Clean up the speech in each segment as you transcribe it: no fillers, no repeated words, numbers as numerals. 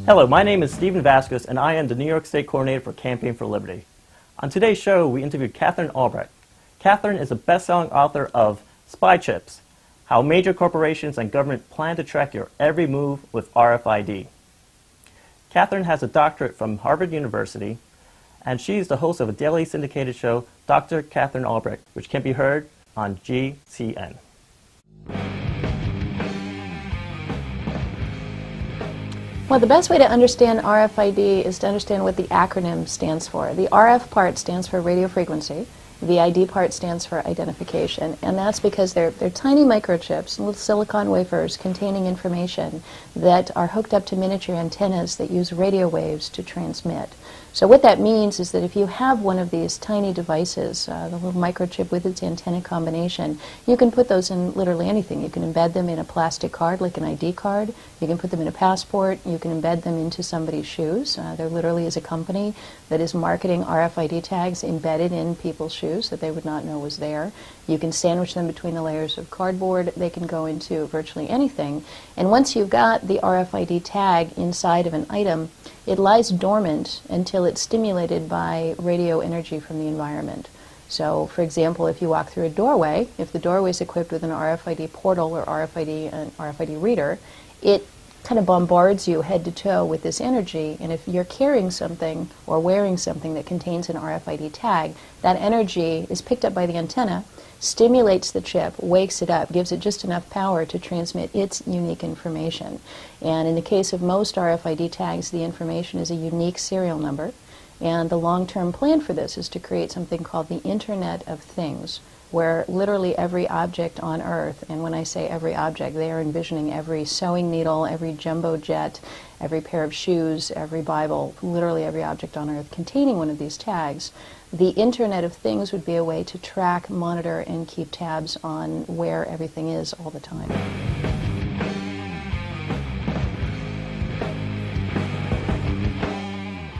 Hello, my name is Stephen Vasquez, and I am the New York State Coordinator for Campaign for Liberty. On today's show, we interviewed Katherine Albrecht. Katherine is a best-selling author of Spy Chips: How Major Corporations and Government Plan to Track Your Every Move with RFID. Katherine has a doctorate from Harvard University, and she is the host of a daily syndicated show, Dr. Katherine Albrecht, which can be heard on GCN. Well, the best way to understand RFID is to understand what the acronym stands for. The RF part stands for radio frequency. The ID part stands for identification, and that's because they're tiny microchips, little silicon wafers containing information that are hooked up to miniature antennas that use radio waves to transmit. So what that means is that if you have one of these tiny devices, the little microchip with its antenna combination, you can put those in literally anything. You can embed them in a plastic card like an ID card. You can put them in a passport. You can embed them into somebody's shoes. There literally is a company that is marketing RFID tags embedded in people's shoes that they would not know was there. You can sandwich them between the layers of cardboard. They can go into virtually anything. And once you've got the RFID tag inside of an item, it lies dormant until it's stimulated by radio energy from the environment. So, for example, if you walk through a doorway, if the doorway is equipped with an RFID portal or an RFID reader, it kind of bombards you head to toe with this energy, and if you're carrying something or wearing something that contains an RFID tag, that energy is picked up by the antenna, stimulates the chip, wakes it up, gives it just enough power to transmit its unique information. And in the case of most RFID tags, the information is a unique serial number, and the long-term plan for this is to create something called the Internet of Things, where literally every object on Earth, and when I say every object, they are envisioning every sewing needle, every jumbo jet, every pair of shoes, every Bible, literally every object on Earth containing one of these tags. The Internet of Things would be a way to track, monitor, and keep tabs on where everything is all the time.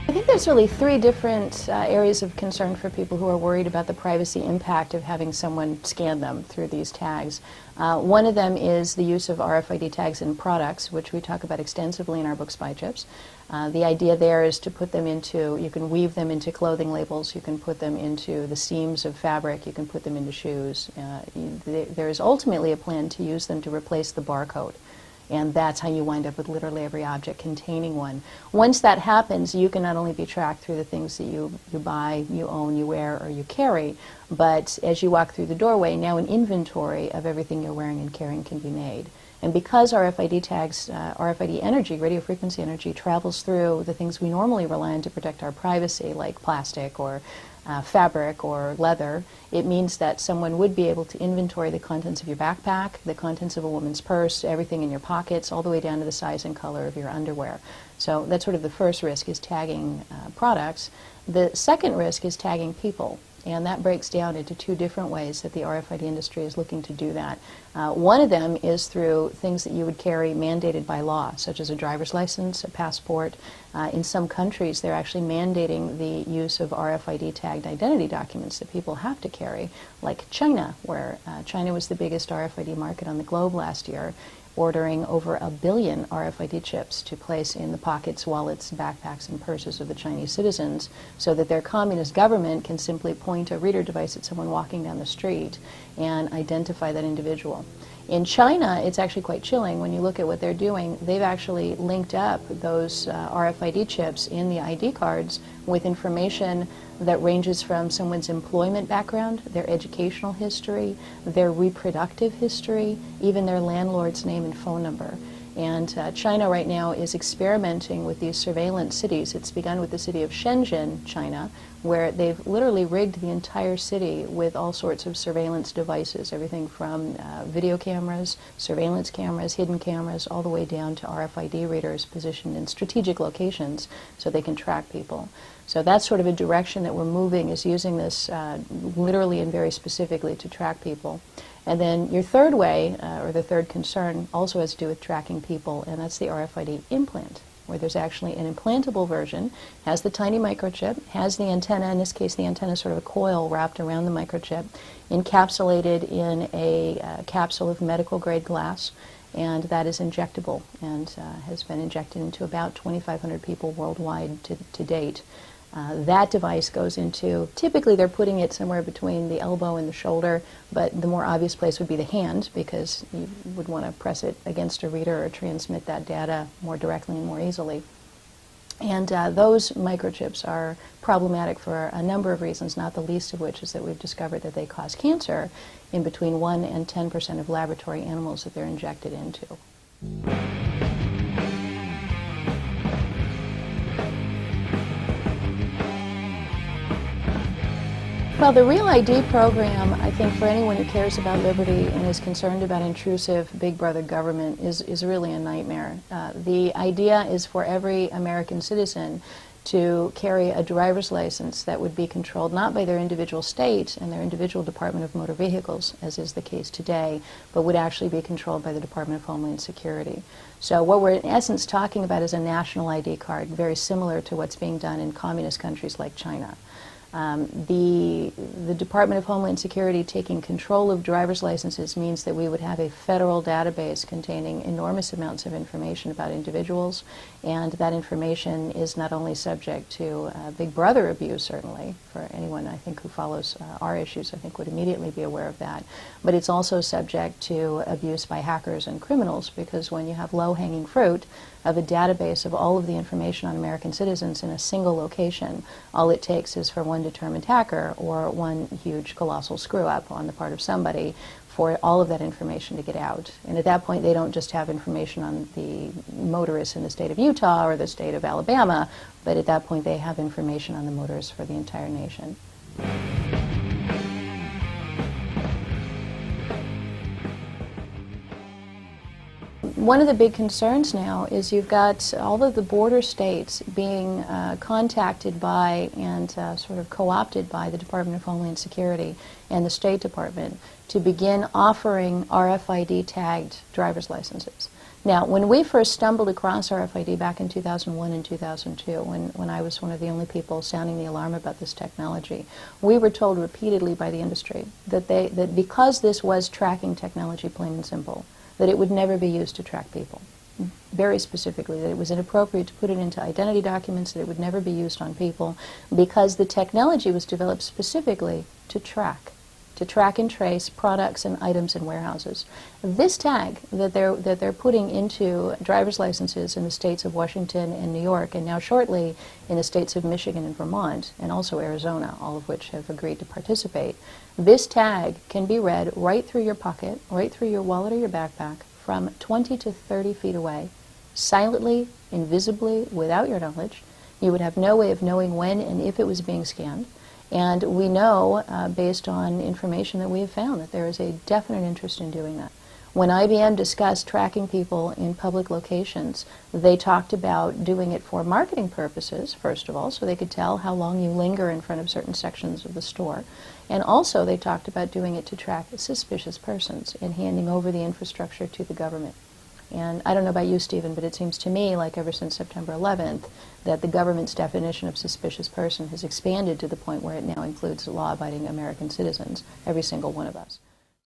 I think there's really three different areas of concern for people who are worried about the privacy impact of having someone scan them through these tags. One of them is the use of RFID tags in products, which we talk about extensively in our book Spy Chips. The idea there is to put them into, you can weave them into clothing labels, you can put them into the seams of fabric, you can put them into shoes. There is ultimately a plan to use them to replace the barcode. And that's how you wind up with literally every object containing one. Once that happens, you can not only be tracked through the things that you buy, you own, you wear, or you carry, but as you walk through the doorway, now an inventory of everything you're wearing and carrying can be made. And because RFID tags, RFID energy, radio frequency energy, travels through the things we normally rely on to protect our privacy, like plastic or fabric or leather, it means that someone would be able to inventory the contents of your backpack, the contents of a woman's purse, everything in your pockets, all the way down to the size and color of your underwear. So that's sort of the first risk, is tagging products. The second risk is tagging people. And that breaks down into two different ways that the RFID industry is looking to do that. One of them is through things that you would carry mandated by law, such as a driver's license, a passport. In some countries, they're actually mandating the use of RFID tagged identity documents that people have to carry, like China, where China was the biggest RFID market on the globe last year, ordering over 1 billion RFID chips to place in the pockets, wallets, backpacks, and purses of the Chinese citizens, so that their communist government can simply point a reader device at someone walking down the street and identify that individual. In China, it's actually quite chilling. When you look at what they're doing, they've actually linked up those RFID chips in the ID cards with information that ranges from someone's employment background, their educational history, their reproductive history, even their landlord's name and phone number. And China right now is experimenting with these surveillance cities. It's begun with the city of Shenzhen, China, where they've literally rigged the entire city with all sorts of surveillance devices, everything from video cameras, surveillance cameras, hidden cameras, all the way down to RFID readers positioned in strategic locations so they can track people. So that's sort of a direction that we're moving, is using this literally and very specifically to track people. And then your third way, or the third concern, also has to do with tracking people, and that's the RFID implant, where there's actually an implantable version, has the tiny microchip, has the antenna, in this case the antenna is sort of a coil wrapped around the microchip, encapsulated in a capsule of medical grade glass, and that is injectable and has been injected into about 2,500 people worldwide to date. That device goes into, typically they're putting it somewhere between the elbow and the shoulder, but the more obvious place would be the hand, because you would want to press it against a reader or transmit that data more directly and more easily. And those microchips are problematic for a number of reasons, not the least of which is that we've discovered that they cause cancer in between 1 and 10% of laboratory animals that they're injected into. Well, the Real ID program, I think, for anyone who cares about liberty and is concerned about intrusive Big Brother government is really a nightmare. The idea is for every American citizen to carry a driver's license that would be controlled not by their individual state and their individual Department of Motor Vehicles, as is the case today, but would actually be controlled by the Department of Homeland Security. So what we're in essence talking about is a national ID card, very similar to what's being done in communist countries like China. The Department of Homeland Security taking control of driver's licenses means that we would have a federal database containing enormous amounts of information about individuals, and that information is not only subject to Big Brother abuse, certainly, for anyone I think who follows our issues I think would immediately be aware of that, but it's also subject to abuse by hackers and criminals, because when you have low-hanging fruit of a database of all of the information on American citizens in a single location, all it takes is for one determined hacker or one huge colossal screw-up on the part of somebody for all of that information to get out. And at that point, they don't just have information on the motorists in the state of Utah or the state of Alabama, but at that point they have information on the motorists for the entire nation. One of the big concerns now is you've got all of the border states being contacted by and sort of co-opted by the Department of Homeland Security and the State Department to begin offering RFID tagged driver's licenses. Now, when we first stumbled across RFID back in 2001 and 2002, when I was one of the only people sounding the alarm about this technology, we were told repeatedly by the industry that because this was tracking technology, plain and simple, that it would never be used to track people. Very specifically, that it was inappropriate to put it into identity documents, that it would never be used on people, because the technology was developed specifically to track and trace products and items in warehouses. This tag that they're putting into driver's licenses in the states of Washington and New York, and now shortly in the states of Michigan and Vermont, and also Arizona, all of which have agreed to participate, this tag can be read right through your pocket, right through your wallet or your backpack, from 20 to 30 feet away, silently, invisibly, without your knowledge. You would have no way of knowing when and if it was being scanned. And we know, based on information that we have found, that there is a definite interest in doing that. When IBM discussed tracking people in public locations, they talked about doing it for marketing purposes, first of all, so they could tell how long you linger in front of certain sections of the store. And also they talked about doing it to track suspicious persons and handing over the infrastructure to the government. And I don't know about you, Stephen, but it seems to me, like ever since September 11th, that the government's definition of suspicious person has expanded to the point where it now includes law-abiding American citizens, every single one of us.